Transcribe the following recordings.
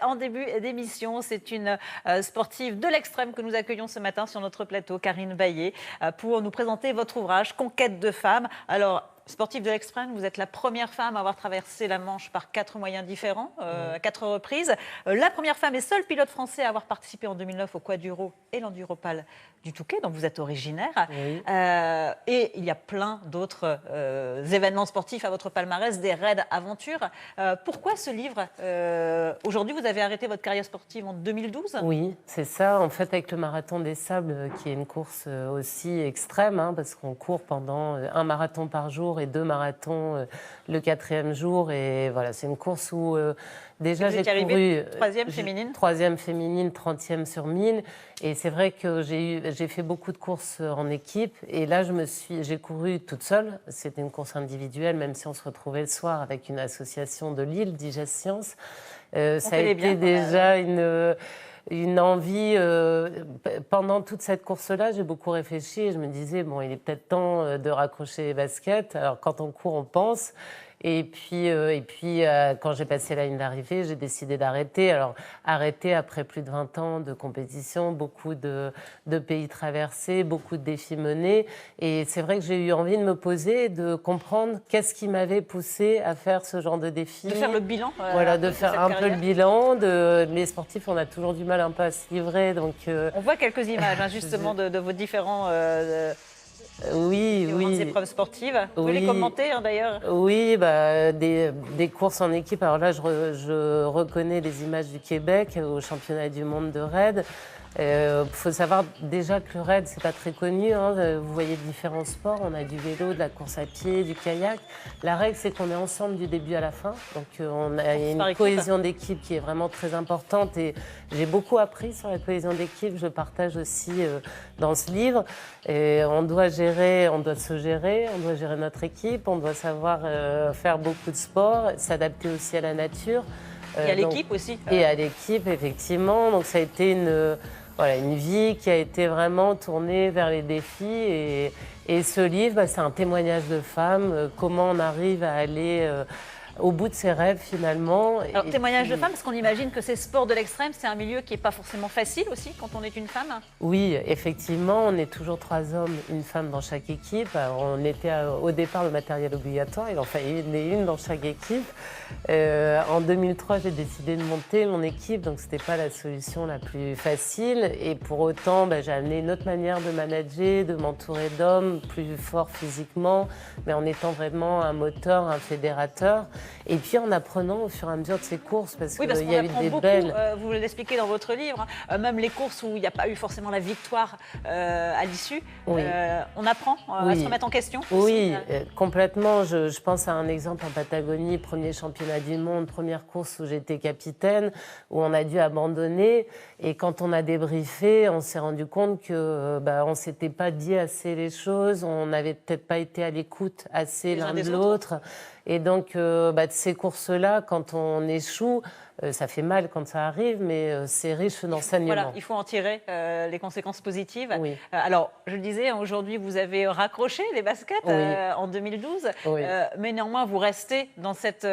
En début d'émission, c'est une sportive de l'extrême que nous accueillons ce matin sur notre plateau, Karine Baillet, pour nous présenter votre ouvrage Conquête de femmes. Alors, sportive de l'extrême, vous êtes la première femme à avoir traversé la Manche par 4 moyens différents, à 4 reprises. La première femme et seule pilote français à avoir participé en 2009 au Quaduro et l'Enduropal du Touquet, dont vous êtes originaire. Oui. Et il y a plein d'autres événements sportifs à votre palmarès, des raids aventures. Pourquoi ce livre aujourd'hui, vous avez arrêté votre carrière sportive en 2012 ? Oui, c'est ça. En fait, avec le Marathon des Sables, qui est une course aussi extrême, parce qu'on court pendant un marathon par jour et 2 marathons le 4e jour. Et voilà, c'est une course où déjà j'ai couru 3e féminine. 3e féminine, 30e sur 1000. Et c'est vrai que j'ai fait beaucoup de courses en équipe. Et là, j'ai couru toute seule. C'était une course individuelle, même si on se retrouvait le soir avec une association de Lille, Digest Science. Ça a été déjà une envie. Pendant toute cette course-là, j'ai beaucoup réfléchi et je me disais, bon, il est peut-être temps de raccrocher les baskets. Alors, quand on court, on pense. Et puis quand j'ai passé la ligne d'arrivée, j'ai décidé d'arrêter. Alors, arrêter après plus de 20 ans de compétition, beaucoup de pays traversés, beaucoup de défis menés. Et c'est vrai que j'ai eu envie de me poser, de comprendre qu'est-ce qui m'avait poussé à faire ce genre de défi. De faire le bilan. Voilà, de faire un peu le bilan. Les sportifs, on a toujours du mal un peu à se livrer. Donc, on voit quelques images, justement, de vos différents... Oui. épreuves sportives. Vous pouvez les commenter d'ailleurs. Oui, des courses en équipe. Alors là, je reconnais les images du Québec au championnat du monde de raid. Il faut savoir déjà que le raid, c'est pas très connu. Vous voyez différents sports. On a du vélo, de la course à pied, du kayak. La règle, c'est qu'on est ensemble du début à la fin. Donc, on a une cohésion d'équipe qui est vraiment très importante. Et j'ai beaucoup appris sur la cohésion d'équipe. Je le partage aussi dans ce livre. Et on doit se gérer, on doit gérer notre équipe, on doit savoir faire beaucoup de sport, s'adapter aussi à la nature. Et à l'équipe aussi. Et à l'équipe, effectivement. Donc ça a été une vie qui a été vraiment tournée vers les défis. Et ce livre, c'est un témoignage de femmes, comment on arrive à aller au bout de ses rêves finalement. Alors, témoignage de femmes, parce qu'on imagine que ces sports de l'extrême, c'est un milieu qui n'est pas forcément facile aussi quand on est une femme. Oui, effectivement, on est toujours 3 hommes, une femme dans chaque équipe. Alors, on était au départ le matériel obligatoire, il en fallait une dans chaque équipe. En 2003, j'ai décidé de monter mon équipe, donc ce n'était pas la solution la plus facile. Et pour autant, j'ai amené une autre manière de manager, de m'entourer d'hommes plus forts physiquement, mais en étant vraiment un moteur, un fédérateur. Et puis en apprenant au fur et à mesure de ces courses, parce qu'il y a eu des belles... Vous l'expliquez dans votre livre, même les courses où il n'y a pas eu forcément la victoire à l'issue, on apprend à se remettre en question aussi. Oui, complètement. Je pense à un exemple en Patagonie, premier championnat du monde, première course où j'étais capitaine, où on a dû abandonner. Et quand on a débriefé, on s'est rendu compte que on ne s'était pas dit assez les choses, on n'avait peut-être pas été à l'écoute assez l'un de l'autre. Et donc, de ces courses-là, quand on échoue, ça fait mal quand ça arrive, mais c'est riche d'enseignements. Voilà, il faut en tirer les conséquences positives. Oui. Alors, je le disais, aujourd'hui, vous avez raccroché les baskets en 2012, mais néanmoins, vous restez dans cette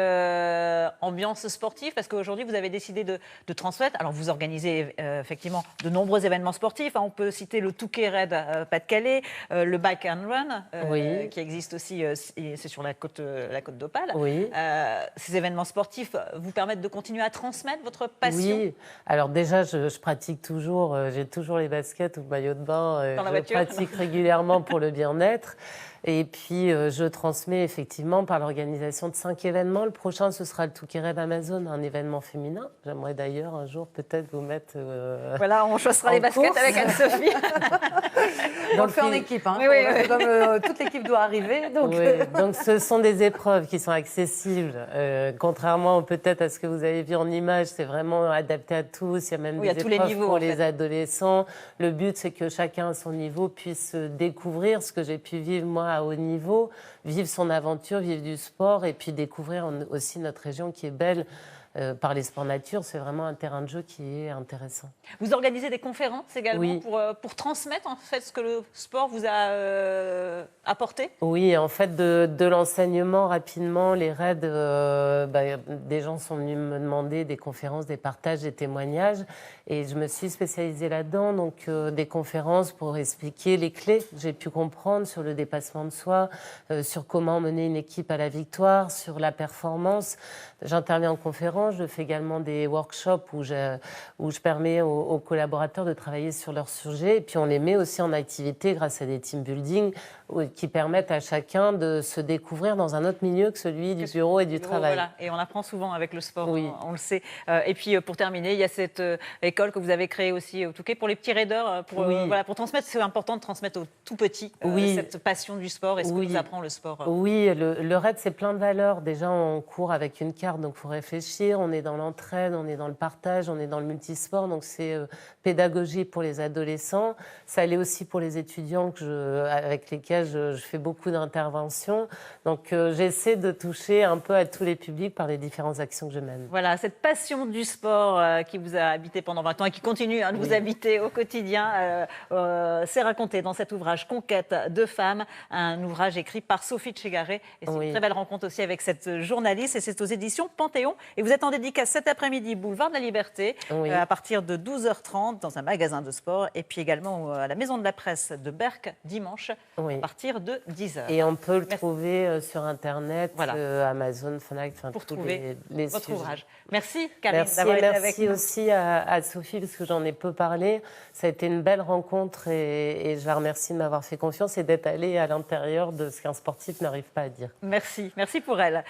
ambiance sportive, parce qu'aujourd'hui, vous avez décidé de transmettre. Alors, vous organisez effectivement de nombreux événements sportifs. On peut citer le Touquet Raid Pas-de-Calais, le Bike and Run, qui existe aussi, c'est sur la côte d'Opale. Ces événements sportifs vous permettent de continuer à transmettre votre passion. Oui, alors déjà, je pratique toujours, j'ai toujours les baskets ou le maillot de bain. Dans la voiture. Je pratique régulièrement pour le bien-être. Et puis, je transmets effectivement par l'organisation de 5 événements. Le prochain, ce sera le Touquet Raid Amazon, un événement féminin. J'aimerais d'ailleurs un jour peut-être vous mettre voilà, on chaussera les baskets avec Anne-Sophie. On le fait en équipe. Comme toute l'équipe doit arriver. Donc... donc, ce sont des épreuves qui sont accessibles. Contrairement peut-être à ce que vous avez vu en image, c'est vraiment adapté à tous. Il y a même des épreuves pour les adolescents. Le but, c'est que chacun à son niveau puisse découvrir ce que j'ai pu vivre moi à haut niveau, vivre son aventure, vivre du sport et puis découvrir aussi notre région qui est belle par les sports nature, c'est vraiment un terrain de jeu qui est intéressant. Vous organisez des conférences également oui. pour transmettre en fait ce que le sport vous a apporté? Oui, en fait, de l'enseignement rapidement, les raids, des gens sont venus me demander des conférences, des partages, des témoignages. Et je me suis spécialisée là-dedans, donc des conférences pour expliquer les clés que j'ai pu comprendre sur le dépassement de soi, sur comment mener une équipe à la victoire, sur la performance. J'interviens en conférence, je fais également des workshops où je permets aux collaborateurs de travailler sur leur sujet. Et puis on les met aussi en activité grâce à des team building qui permettent à chacun de se découvrir dans un autre milieu que celui du bureau et du travail. Voilà. Et on apprend souvent avec le sport, oui. on le sait. Et puis pour terminer, il y a cette école que vous avez créée aussi au Touquet pour les petits raiders, pour transmettre. C'est important de transmettre aux tout petits cette passion du sport et ce que nous apprend le sport. Oui, le raid, c'est plein de valeurs. Déjà, on court avec une carte, donc il faut réfléchir. On est dans l'entraide, on est dans le partage, on est dans le multisport. Donc c'est pédagogie pour les adolescents. Ça l'est aussi pour les étudiants avec lesquels je fais beaucoup d'interventions. Donc j'essaie de toucher un peu à tous les publics par les différentes actions que je mène. Voilà, cette passion du sport qui vous a habité pendant 20 ans et qui continue de vous habiter au quotidien, c'est raconté dans cet ouvrage Conquête de femmes, un ouvrage écrit par Sophie Tchegaré. Et c'est une très belle rencontre aussi avec cette journaliste et c'est aux éditions Panthéon. Et vous êtes en dédicace cet après-midi, boulevard de la Liberté, à partir de 12h30 dans un magasin de sport et puis également à la Maison de la Presse de Berck dimanche à partir de 10h. Et on peut le trouver sur Internet, Amazon, Fnac, pour tous trouver les votre sujets. ouvrage. Merci Karine d'avoir été avec nous. Merci aussi à Sophie parce que j'en ai peu parlé. Ça a été une belle rencontre et je la remercie de m'avoir fait confiance et d'être allée à l'intérieur de ce qu'un sportif n'arrive pas à dire. Merci pour elle.